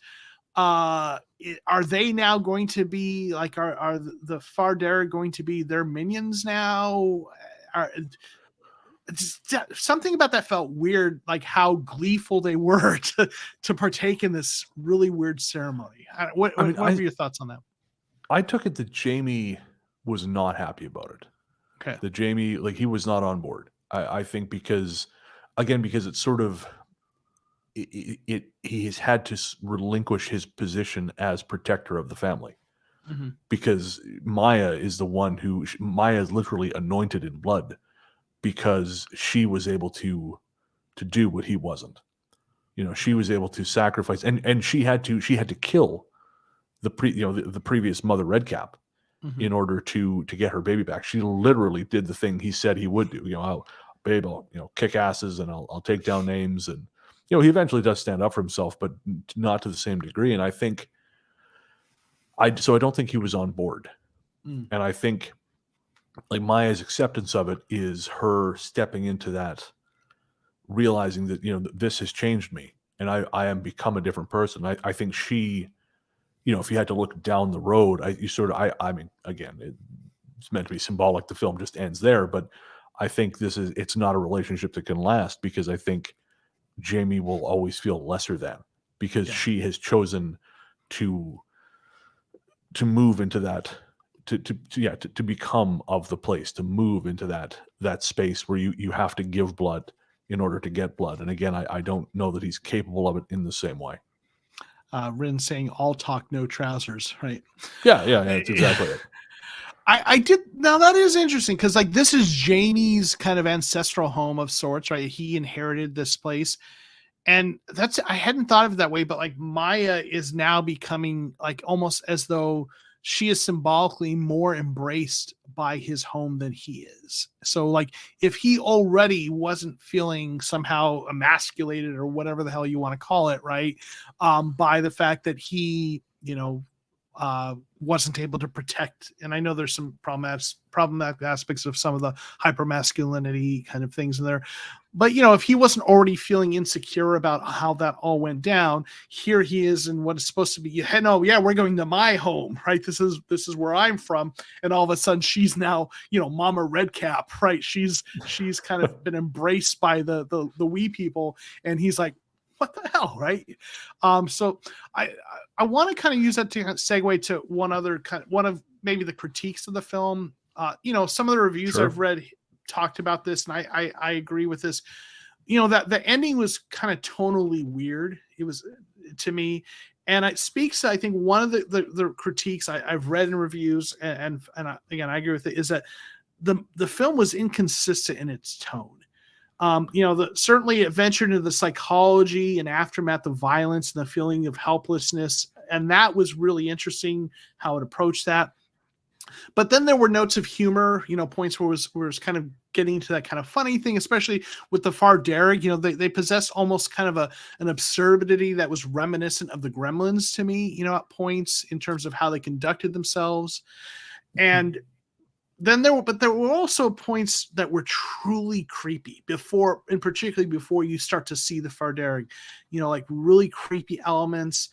Are they now going to be like, are the Farder going to be their minions now? Something about that felt weird, like how gleeful they were to partake in this really weird ceremony. What are your thoughts on that? I took it that Jamie was not happy about it. Okay. That Jamie, like, he was not on board. I think because it's sort of he has had to relinquish his position as protector of the family, because Maya is the one who Maya is literally anointed in blood, because she was able to do what he wasn't. She was able to sacrifice, and she had to kill the previous Mother Redcap in order to get her baby back. She literally did the thing he said he would do. Babe, I'll kick asses and I'll take down names, and he eventually does stand up for himself, but not to the same degree. And I think I don't think he was on board. And I think, like, Maya's acceptance of it is her stepping into that, realizing that this has changed me and I am become a different person. I think she, if you had to look down the road, I mean, again, it's meant to be symbolic. The film just ends there, but I think it's not a relationship that can last, because I think Jamie will always feel lesser than, because she has chosen to move into that, to become of the place, to move into that space where you have to give blood in order to get blood. And again, I don't know that he's capable of it in the same way. Rin saying all talk, no trousers, right? Yeah, that's exactly it. I did. Now that is interesting, because like this is Jamie's kind of ancestral home of sorts, right? He inherited this place, and I hadn't thought of it that way, but like Maya is now becoming like almost as though she is symbolically more embraced by his home than he is. So like if he already wasn't feeling somehow emasculated or whatever the hell you want to call it, right? By the fact that he, wasn't able to protect. And I know there's some problematic aspects of some of the hypermasculinity kind of things in there. But, if he wasn't already feeling insecure about how that all went down, here he is in what is supposed to be, we're going to my home, right? This is where I'm from. And all of a sudden she's now, Mama Redcap, right? She's kind of been embraced by the wee people. And he's like, what the hell, right? So I want to kind of use that to segue to one of maybe the critiques of the film. Some of the reviews I've read talked about this, and I agree with this. That the ending was kind of tonally weird. It was, to me, and it speaks. I think one of the critiques I've read in reviews, and again I agree with it, is that the film was inconsistent in its tone. Certainly it ventured into the psychology and aftermath of violence and the feeling of helplessness. And that was really interesting how it approached that. But then there were notes of humor, points where it was kind of getting into that kind of funny thing, especially with the Farder. They possess almost kind of an absurdity that was reminiscent of the Gremlins to me, at points in terms of how they conducted themselves. And then there were also points that were truly creepy particularly before you start to see the Farder, like really creepy elements,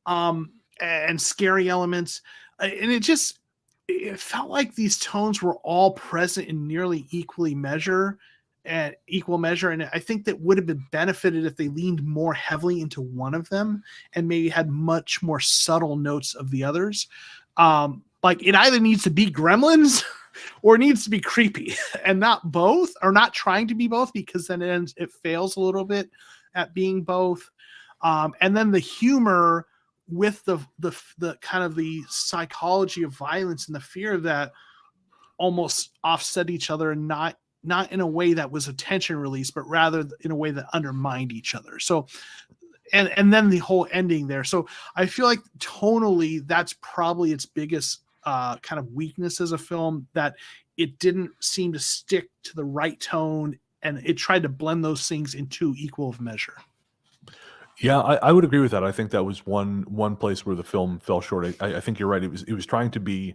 and scary elements. And it felt like these tones were all present in nearly equal measure. And I think that would have been benefited if they leaned more heavily into one of them and maybe had much more subtle notes of the others. Like it either needs to be Gremlins or it needs to be creepy, and not both, or not trying to be both, because then it fails a little bit at being both. And then the humor with the kind of the psychology of violence and the fear of that almost offset each other, and not in a way that was a tension release, but rather in a way that undermined each other. So, and then the whole ending there. So I feel like tonally, that's probably its biggest kind of weakness as a film, that it didn't seem to stick to the right tone, and it tried to blend those things into equal of measure. Yeah, I would agree with that. I think that was one place where the film fell short. I think you're right. It was trying to be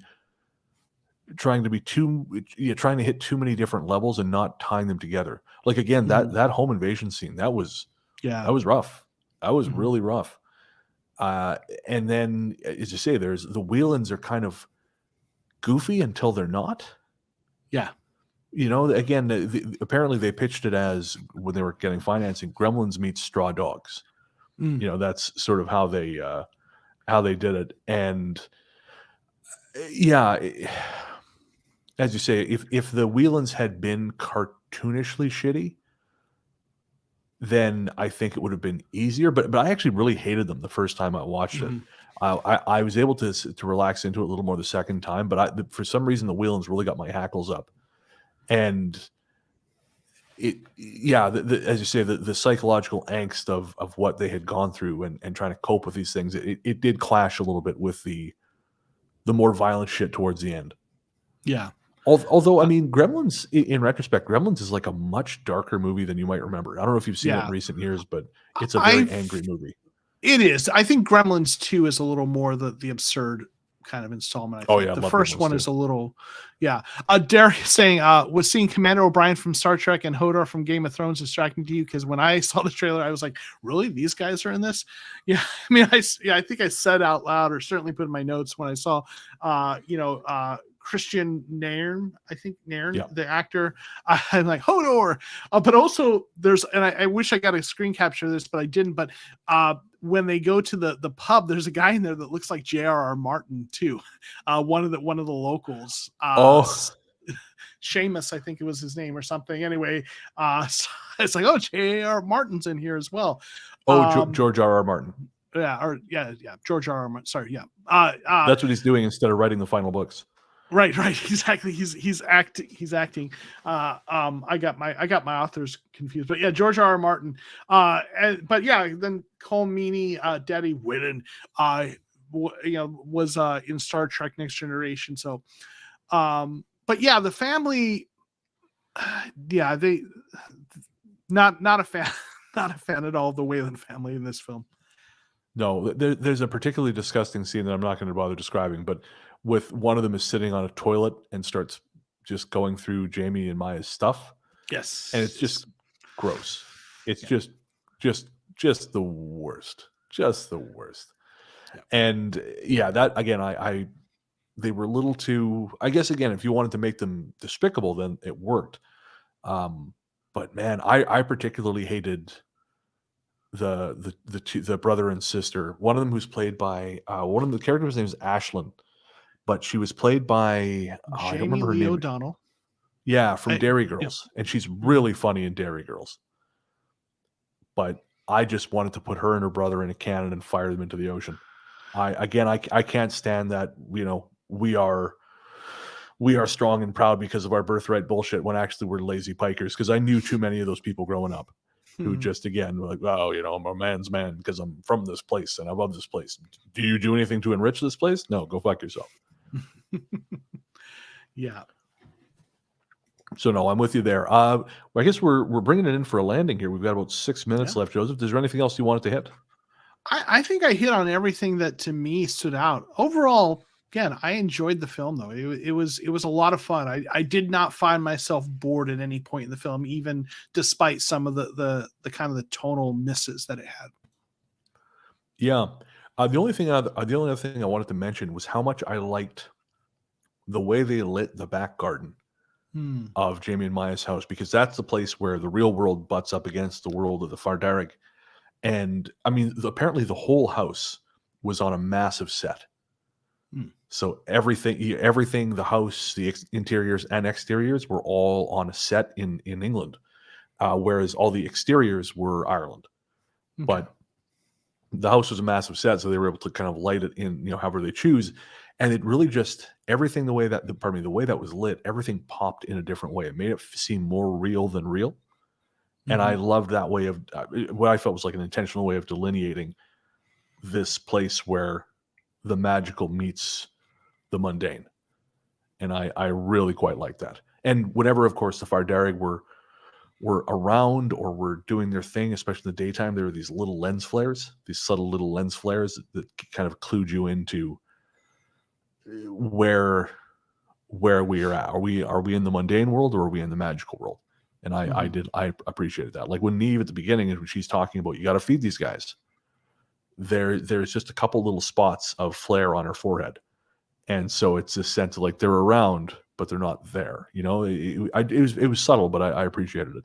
trying to be trying to hit too many different levels and not tying them together. Like again, that home invasion scene, that was rough. That was really rough. And then, as you say, there's the Whelans are kind of goofy until they're not. Yeah. Again, apparently they pitched it as, when they were getting financing, Gremlins meets Straw Dogs. That's sort of how they did it. And yeah, as you say, if the Whelans had been cartoonishly shitty, then I think it would have been easier. But I actually really hated them the first time I watched it. I was able to relax into it a little more the second time, but for some reason the Whelans really got my hackles up. And as you say, the psychological angst of what they had gone through and trying to cope with these things, it did clash a little bit with the more violent shit towards the end. Yeah. Although, I mean, Gremlins, in retrospect, Gremlins is like a much darker movie than you might remember. I don't know if you've seen it in recent years, but it's a very angry movie. It is. I think Gremlins 2 is a little more the absurd kind of installment. I think the first one is a little, Darius saying, was seeing Commander O'Brien from Star Trek and Hodor from Game of Thrones distracting to you? Because when I saw the trailer, I was like, really? These guys are in this? Yeah. I mean, I think I said out loud, or certainly put in my notes when I saw, Christian Nairn, the actor. I'm like, Hodor. But also there's, and I wish I got a screen capture of this, but I didn't. But when they go to the pub, there's a guy in there that looks like J.R.R. Martin too. One of the locals. Seamus, I think it was his name or something. Anyway, so it's like, oh, J.R.R. Martin's in here as well. George R.R. Martin. George R.R. Martin. Sorry, yeah. That's what he's doing instead of writing the final books. Right, exactly. He's acting. I got my authors confused, but yeah, George R.R. Martin. Then Cole Meany, Daddy Whitten, was in Star Trek Next Generation. So, but yeah, the family, they not a fan, not a fan at all of the Whelan family in this film. No, there's a particularly disgusting scene that I'm not going to bother describing, but with one of them is sitting on a toilet and starts just going through Jamie and Maya's stuff. Yes. And it's just gross. It's just the worst. Just the worst. Yeah. And that again, they were a little too, I guess, again, if you wanted to make them despicable, then it worked. But man, I particularly hated the brother and sister. One of them who's played by one of the characters' name is Ashlyn, but she was played by I don't remember her name. O'Donnell. Yeah, from Dairy Girls, and she's really funny in Dairy Girls. But I just wanted to put her and her brother in a cannon and fire them into the ocean. I can't stand that. We are strong and proud because of our birthright bullshit, when actually we're lazy pikers. Because I knew too many of those people growing up. Who just, again, were like, oh, I'm a man's man because I'm from this place and I love this place. Do you do anything to enrich this place? No, go fuck yourself. Yeah. So no, I'm with you there. I guess we're bringing it in for a landing here. We've got about 6 minutes left, Joseph. Is there anything else you wanted to hit? I think I hit on everything that to me stood out. Overall, again, I enjoyed the film though. It was a lot of fun. I did not find myself bored at any point in the film, even despite some of the kind of the tonal misses that it had. Yeah. The only other thing I wanted to mention was how much I liked the way they lit the back garden of Jamie and Maya's house, because that's the place where the real world butts up against the world of the Fardarig. And I mean, apparently the whole house was on a massive set. So everything, the house, the interiors and exteriors were all on a set in England, whereas all the exteriors were Ireland. Okay. But the house was a massive set, so they were able to kind of light it in, however they choose. And it really just, everything the way that was lit, everything popped in a different way. It made it seem more real than real. And I loved that way of, what I felt was like an intentional way of delineating this place where the magical meets the mundane. And I really quite like that. And whenever, of course, the Fardarig were around or were doing their thing, especially in the daytime, there were these little lens flares, these subtle little lens flares that kind of clued you into where where we are at. Are we in the mundane world, or are we in the magical world? And I appreciated that. Like when Neve at the beginning, when she's talking about, you got to feed these guys. There's just a couple little spots of flare on her forehead. And so it's a sense of like they're around, but they're not there. You know, it was subtle, but I appreciated it.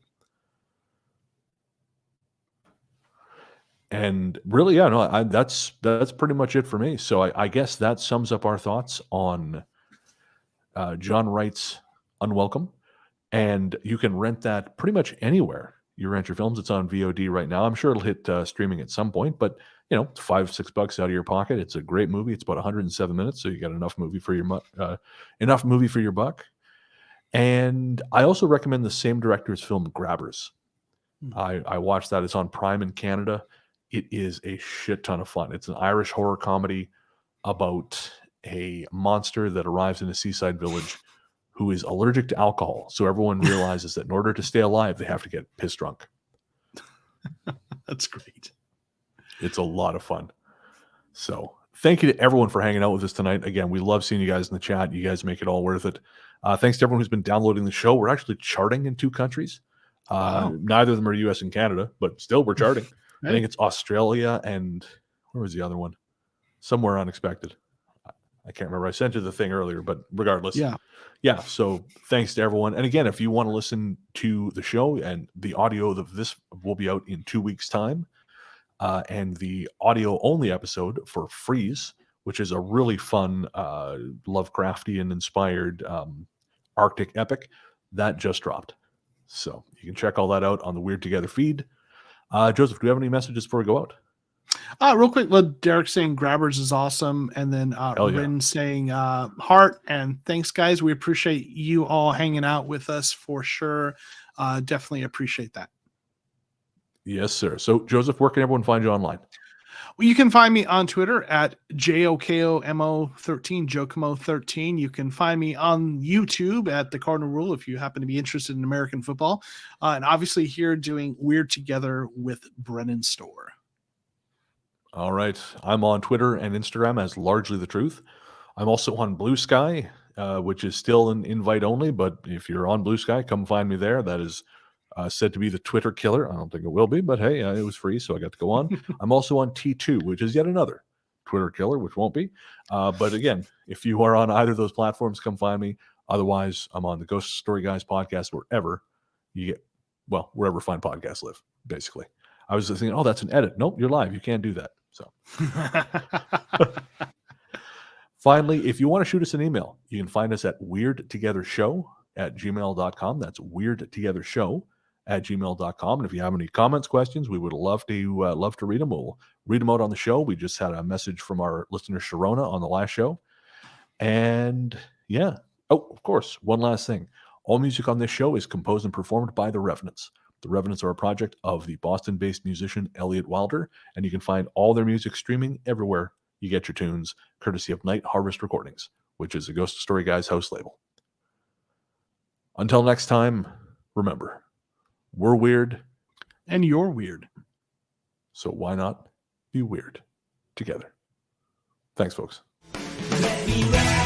And really, yeah, no, that's pretty much it for me. So I guess that sums up our thoughts on John Wright's Unwelcome. And you can rent that pretty much anywhere you rent your films. It's on VOD right now. I'm sure it'll hit streaming at some point, but you know, $5-6 out of your pocket. It's a great movie. It's about 107 minutes, so you got enough movie for your buck. And I also recommend the same director's film, Grabbers. I watched that. It's on Prime in Canada. It is a shit ton of fun. It's an Irish horror comedy about a monster that arrives in a seaside village who is allergic to alcohol. So everyone realizes that in order to stay alive, they have to get piss drunk. That's great. It's a lot of fun. So thank you to everyone for hanging out with us tonight. Again, we love seeing you guys in the chat. You guys make it all worth it. Thanks to everyone who's been downloading the show. We're actually charting in 2 countries. Wow. Neither of them are US and Canada, but still we're charting. I think it's Australia and where was the other one? Somewhere unexpected. I can't remember. I sent you the thing earlier, but regardless. Yeah. So thanks to everyone. And again, if you want to listen to the show, and the audio of this will be out in 2 weeks' time, and the audio only episode for Freeze, which is a really fun Lovecraftian inspired Arctic epic, that just dropped. So you can check all that out on the Weird Together feed. Joseph, do you have any messages before we go out? Real quick, Derek saying Grabbers is awesome, and then Rin saying heart, and thanks guys. We appreciate you all hanging out with us for sure. Definitely appreciate that. Yes, sir. So Joseph, where can everyone find you online? Well, you can find me on Twitter at JOKOMO13, JOKOMO13. You can find me on YouTube at The Cardinal Rule if you happen to be interested in American football. And obviously here doing Weird Together with Brennan Storr. All right. I'm on Twitter and Instagram as Largely the Truth. I'm also on Blue Sky, which is still an invite only, but if you're on Blue Sky, come find me there. That is said to be the Twitter killer. I don't think it will be, but hey, it was free, so I got to go on. I'm also on T2, which is yet another Twitter killer, which won't be. But again, if you are on either of those platforms, come find me. Otherwise, I'm on the Ghost Story Guys podcast, wherever fine podcasts live, basically. I was thinking, oh, that's an edit. Nope, you're live. You can't do that. So finally, if you want to shoot us an email, you can find us at weirdtogethershow@gmail.com. That's weirdtogethershow@gmail.com. And if you have any comments, questions, we would love to read them. We'll read them out on the show. We just had a message from our listener Sharona on the last show. And yeah. Oh, of course, one last thing. All music on this show is composed and performed by the Revenants. The Revenants are a project of the Boston-based musician Elliot Wilder, and you can find all their music streaming everywhere you get your tunes, courtesy of Night Harvest Recordings, which is a Ghost Story Guys house label. Until next time, remember, we're weird. And you're weird. So why not be weird together? Thanks, folks. Let me ride.